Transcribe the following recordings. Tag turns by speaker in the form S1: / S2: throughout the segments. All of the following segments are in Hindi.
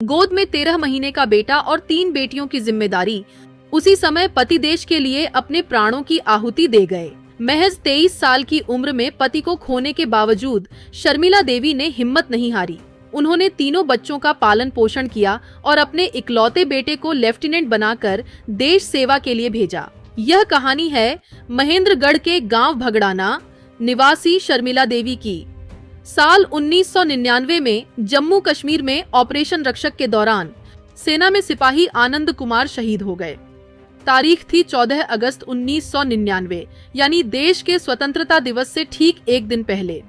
S1: गोद में 13 महीने का बेटा और 3 बेटियों की जिम्मेदारी। उसी समय पति देश के लिए अपने प्राणों की आहुति दे गए। महज 23 साल की उम्र में पति को खोने के बावजूद शर्मिला देवी ने हिम्मत नहीं हारी। उन्होंने तीनों बच्चों का पालन पोषण किया और अपने इकलौते बेटे को लेफ्टिनेंट बनाकर देश सेवा के लिए भेजा। यह कहानी है महेंद्रगढ़ के गांव भगड़ाना निवासी शर्मिला देवी की। साल 1999 में जम्मू कश्मीर में ऑपरेशन रक्षक के दौरान सेना में सिपाही आनंद कुमार शहीद हो गए। तारीख थी 14 अगस्त 1999, यानी देश के स्वतंत्रता दिवस से ठीक एक दिन पहले।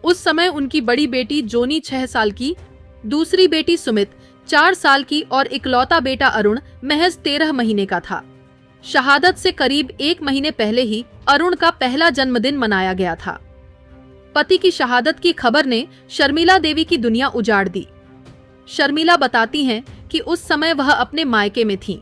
S1: उस समय उनकी बड़ी बेटी जोनी 6 साल की, दूसरी बेटी सुमित 4 साल की और इकलौता बेटा अरुण महज 13 महीने का था। शहादत से करीब 1 महीने पहले ही अरुण का पहला जन्मदिन मनाया गया था। पति की शहादत की खबर ने शर्मिला देवी की दुनिया उजाड़ दी। शर्मिला बताती हैं कि उस समय वह अपने मायके में थीं।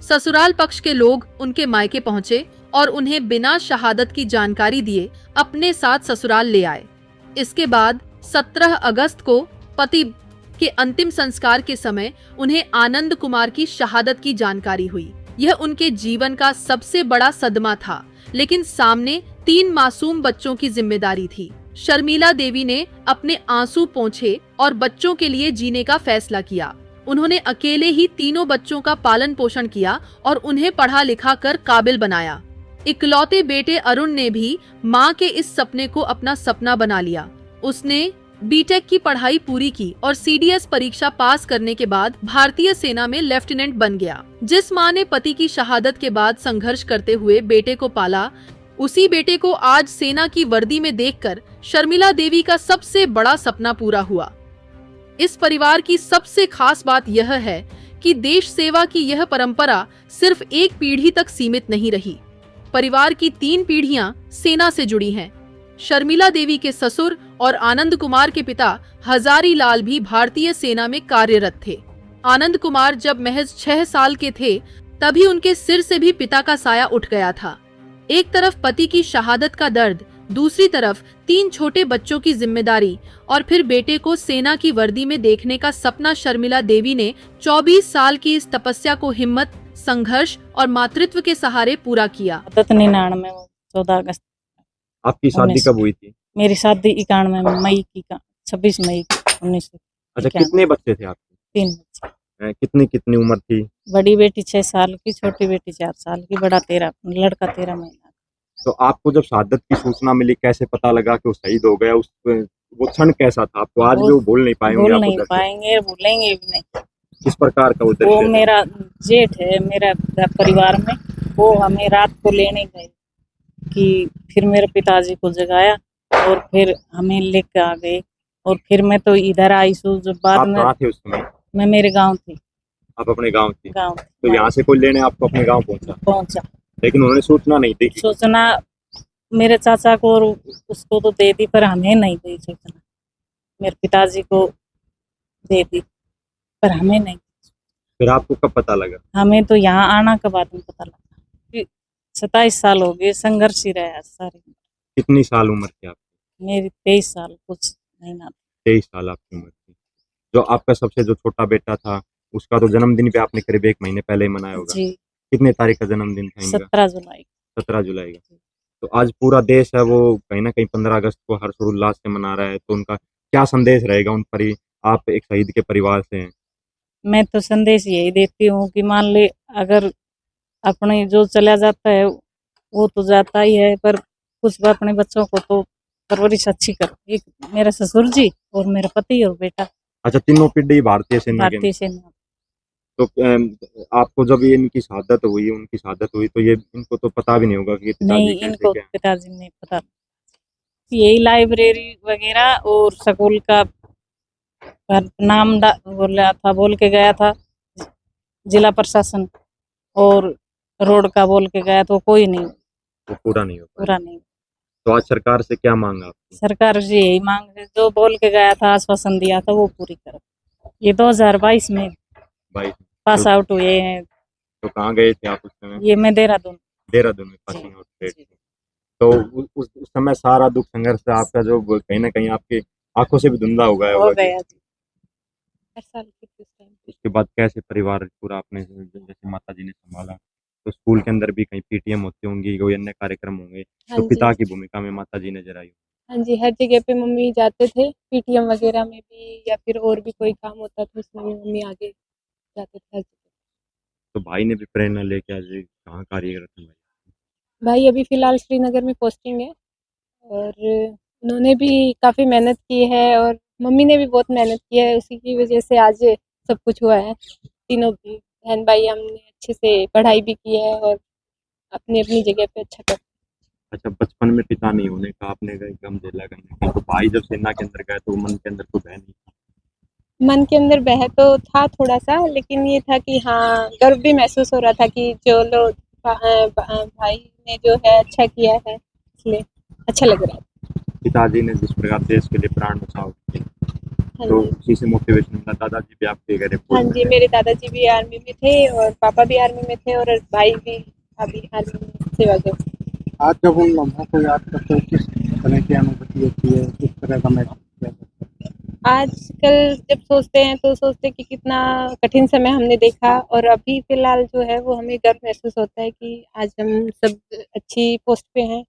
S1: ससुराल पक्ष के लोग उनके मायके पहुंचे और उन्हें बिना शहादत की जानकारी दिए अपने साथ ससुराल ले आए। इसके बाद 17 अगस्त को पति के अंतिम संस्कार के समय उन्हें आनंद कुमार की शहादत की जानकारी हुई। यह उनके जीवन का सबसे बड़ा सदमा था, लेकिन सामने 3 मासूम बच्चों की जिम्मेदारी थी। शर्मिला देवी ने अपने आंसू पोंछे और बच्चों के लिए जीने का फैसला किया। उन्होंने अकेले ही तीनों बच्चों का पालन पोषण किया और उन्हें पढ़ा लिखा कर काबिल बनाया। इकलौते बेटे अरुण ने भी मां के इस सपने को अपना सपना बना लिया। उसने बीटेक की पढ़ाई पूरी की और सीडीएस परीक्षा पास करने के बाद भारतीय सेना में लेफ्टिनेंट बन गया। जिस मां ने पति की शहादत के बाद संघर्ष करते हुए बेटे को पाला, उसी बेटे को आज सेना की वर्दी में देखकर शर्मिला देवी का सबसे बड़ा सपना पूरा हुआ। इस परिवार की सबसे खास बात यह है कि देश सेवा की यह परंपरा सिर्फ एक पीढ़ी तक सीमित नहीं रही। परिवार की 3 पीढ़ियां सेना से जुड़ी हैं। शर्मिला देवी के ससुर और आनंद कुमार के पिता हजारी लाल भी भारतीय सेना में कार्यरत थे। आनंद कुमार जब महज 6 साल के थे, तभी उनके सिर से भी पिता का साया उठ गया था। एक तरफ पति की शहादत का दर्द, दूसरी तरफ 3 छोटे बच्चों की जिम्मेदारी और फिर बेटे को सेना की वर्दी में देखने का सपना। शर्मिला देवी ने 24 साल की इस तपस्या को हिम्मत, संघर्ष और मातृत्व के सहारे पूरा किया।
S2: 14 अगस्त।
S3: आपकी शादी कब हुई थी?
S2: मेरी शादी 91 मई की, 26 मई 1991।
S3: अच्छा, कितने बच्चे थे आपके?
S2: 3 बच्चे।
S3: कितनी उम्र थी?
S2: बड़ी बेटी 6 साल की, छोटी बेटी 4 साल की, बड़ा 13, लड़का 13 महीना।
S3: तो आपको जब शहादत की सूचना मिली, कैसे पता लगा कि वो शहीद हो गया? वो क्षण कैसा था? आपको आज भी वो भूल नहीं पाएंगे?
S2: भूल नहीं पाएंगे, भूलेंगे भी नहीं।
S3: किस प्रकार का
S2: वो मेरा जेठ है मेरा परिवार में, वो हमें रात को लेने गए कि फिर मेरे पिताजी को जगाया और फिर हमें लेकर आ गए। और फिर मैं तो इधर आई। जब बाद में
S3: कहाँ थे उस समय?
S2: मैं मेरे गांव थी।
S3: आप अपने गांव थी?
S2: गांव।
S3: तो यहाँ से कोई लेने आपको अपने गांव पहुंचा? लेकिन उन्होंने सूचना नहीं दी?
S2: सूचना मेरे चाचा को और उसको तो दे दी, पर हमें नहीं दी सूचना। मेरे पिताजी को दे दी, पर हमें नहीं।
S3: फिर आपको कब पता लगा?
S2: हमें तो यहाँ आना के बाद में पता लगा। 27 साल हो गए, संघर्ष ही रहा सारी।
S3: कितनी साल उम्र थी आपकी?
S2: मेरी 23 साल कुछ महीना।
S3: 23 साल आपकी उम्र थी। जो आपका सबसे जो छोटा बेटा था, उसका तो जन्मदिन भी आपने करीब 1 महीने पहले ही मनाया होगा।
S2: जी।
S3: कितने तारीख का जन्मदिन था इनका?
S2: 17 जुलाई।
S3: 17 जुलाई का। तो आज पूरा देश है वो कहीं ना कहीं 15 अगस्त को हर्षोल्लास से मना रहा है, तो उनका क्या संदेश रहेगा उन पर? आप एक शहीद के परिवार से हैं।
S2: मैं तो संदेश यही देती हूँ कि मान ले, अगर अपने जो चला जाता है वो तो जाता ही है, पर कुछ अपने बच्चों को तो परवरिश अच्छी करो। एक मेरा ससुर जी और मेरा पति और बेटा।
S3: अच्छा, तीनों पीढ़ी भारतीय सेना के?
S2: भारतीय सेना।
S3: तो आपको जब ये उनकी शहादत हुई तो ये इनको तो पता भी नहीं होगा कि
S2: नहीं, इनको पिताजी नहीं पता। यही लाइब्रेरी वगैरह और स्कूल का नाम बोल के गया था जिला प्रशासन, और रोड का बोल के गया, तो कोई नहीं,
S3: वो पूरा नहीं
S2: नहीं।
S3: तो आज सरकार से क्या मांग आपकी?
S2: सरकार से यही मांग है, जो बोल के गया था, आश्वासन दिया था, वो पूरी करो। ये 2022 में पास आउट हुए हैं।
S3: तो कहाँ गए थे आप उस समय?
S2: ये मैं देहरादून
S3: में पासिंग आउट थे। तो उस समय सारा दुख संघर्ष आपका जो कहीं ना कहीं आपकी आंखों से भी धुंधला हो गया
S2: हो गया। हर साल की
S3: उसके बाद कैसे परिवार पूरा आपने जैसे माता जी ने संभाला, तो स्कूल के अंदर भी कहीं पीटीएम होती होंगी, कोई अन्य कार्यक्रम होंगे,
S4: हाँ
S3: तो
S4: जी,
S3: पिता की भूमिका में माता जी नजर आई।
S4: हाँ जी, हर जगह पे मम्मी जाते थे, पीटीएम वगैरह में भी या फिर और भी कोई काम होता था उसमें भी मम्मी आगे जाते थे हर जगह।
S3: तो भाई ने भी प्रेरणा लेके आज कहाँ कार्यरत है भाई?
S4: भाई अभी फ़िलहाल श्रीनगर में पोस्टिंग है और उन्होंने भी काफ़ी मेहनत की है और मम्मी ने भी बहुत मेहनत की है, उसी की वजह से आज सब कुछ हुआ है। तीनों बहन भाई हमने अच्छे से पढ़ाई भी की है और अपनी-अपनी जगह पे अच्छा कर।
S3: अच्छा, बचपन में पिता नहीं होने का आपने गम झेला कहीं न कहीं, तो भाई जब सेना के अंदर गए तो मन के अंदर कुछ है नहीं?
S4: मन के अंदर बह तो था थोड़ा-सा, लेकिन ये था कि हाँ, गर्व भी महसूस हो रहा था कि जो लोग भाई ने जो है अच्छा किया है, इसलिए अच्छा लग रहा है।
S3: पिताजी ने जिस प्रकार देश के लिए प्राण न्यौछावर किए,
S4: हाँ
S3: तो
S4: जी।
S3: उसी से मोटिवेशन मिला। दादाजी भी आपके गए
S4: हाँ
S3: फौज में
S4: जी,
S3: थे।
S4: मेरे दादाजी भी आर्मी में थे और पापा भी आर्मी में थे और भाई भी अभी आर्मी में सेवा कर।
S5: आज जब उन लम्हों को याद करते हो किस तरह की अनुभूति होती है, किस तरह का महसूस किया जाता है?
S4: आजकल जब सोचते हैं तो सोचते हैं कि कितना कठिन समय हमने देखा और अभी फ़िलहाल जो है वो हमें गर्व महसूस होता है कि आज हम सब अच्छी पोस्ट पे हैं